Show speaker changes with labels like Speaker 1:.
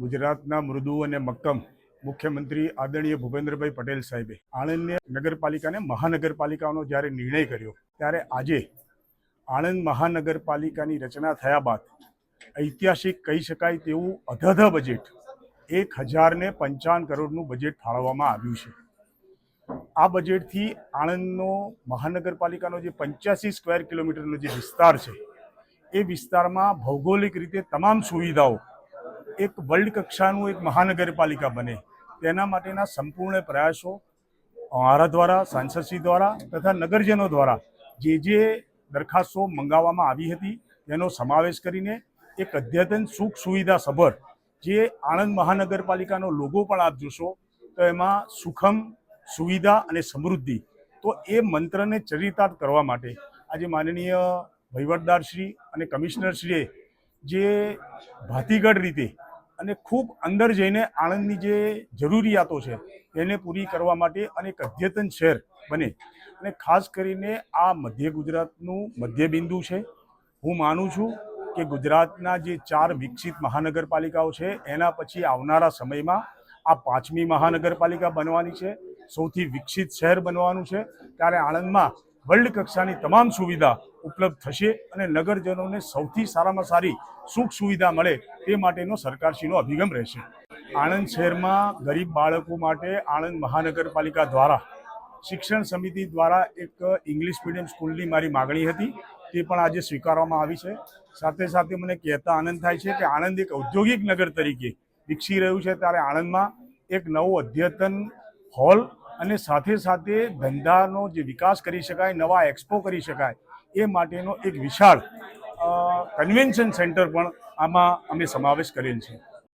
Speaker 1: ગુજરાતના મૃદુ અને મક્કમ મુખ્યમંત્રી આદરણીય ભૂપેન્દ્રભાઈ પટેલ સાહેબે આણંદની નગરપાલિકાને મહાનગરપાલિકાનો જ્યારે નિર્ણય કર્યો ત્યારે આજે આણંદ મહાનગરપાલિકાની રચના થયા બાદ ઐતિહાસિક કહી શકાય તેવું અધધ બજેટ 1055 કરોડનું બજેટ ફાળવવામાં આવ્યું છે। આ બજેટથી આણંદનો મહાનગરપાલિકાનો જે 85 સ્ક્વેર કિલોમીટરનો જે વિસ્તાર છે એ વિસ્તારમાં ભૌગોલિક રીતે તમામ સુવિધાઓ એક વર્લ્ડ કક્ષાનું એક મહાનગરપાલિકા બને તેના માટેના સંપૂર્ણ પ્રયાસો અમારા દ્વારા સાંસદશ્રી દ્વારા તથા નગરજનો દ્વારા જે દરખાસ્તો મંગાવવામાં આવી હતી તેનો સમાવેશ કરીને એક અદ્યતન સુખ સુવિધા સભર જે આણંદ મહાનગરપાલિકાનો લોગો પણ આપ જોશો તો એમાં સુખમ સુવિધા અને સમૃદ્ધિ તો એ મંત્રને ચરિતાર્થ કરવા માટે આજે માનનીય વહીવટદારશ્રી અને કમિશનરશ્રીએ જે ભાતીગઢ રીતે અને ખૂબ અંદર જઈને આણંદની જે જરૂરિયાતો છે તેને પૂરી કરવા માટે અને એક અદ્યતન શહેર બને અને ખાસ કરીને આ મધ્ય ગુજરાતનું મધ્યબિંદુ છે। હું માનું છું કે ગુજરાતના જે 4 વિકસિત મહાનગરપાલિકાઓ છે એના પછી આવનારા સમયમાં આ 5મી મહાનગરપાલિકા બનવાની છે, સૌથી વિકસિત શહેર બનવાનું છે। ત્યારે આણંદમાં વર્લ્ડ કક્ષાની તમામ સુવિધા ઉપલબ્ધ થશે અને નગરજનોને સૌથી સારામાં સારી સુખ સુવિધા મળે તે માટેનો સરકારશ્રીનો અભિગમ રહેશે। આણંદ શહેરમાં ગરીબ બાળકો માટે આણંદ મહાનગરપાલિકા દ્વારા શિક્ષણ સમિતિ દ્વારા એક ઇંગ્લિશ મીડિયમ સ્કૂલની મારી માગણી હતી તે પણ આજે સ્વીકારવામાં આવી છે। સાથે સાથે મને કહેતા આનંદ થાય છે કે આણંદ એક ઔદ્યોગિક નગર તરીકે વિકસી રહ્યું છે ત્યારે આણંદમાં એક નવો અદ્યતન હોલ અને સાથે સાથે ધંધાનો જે વિકાસ કરી શકાય, નવા એક્સપો કરી શકાય એ માટેનો એક વિશાળ કન્વેન્શન સેન્ટર પણ આમાં અમે સમાવેશ કરેલ છે।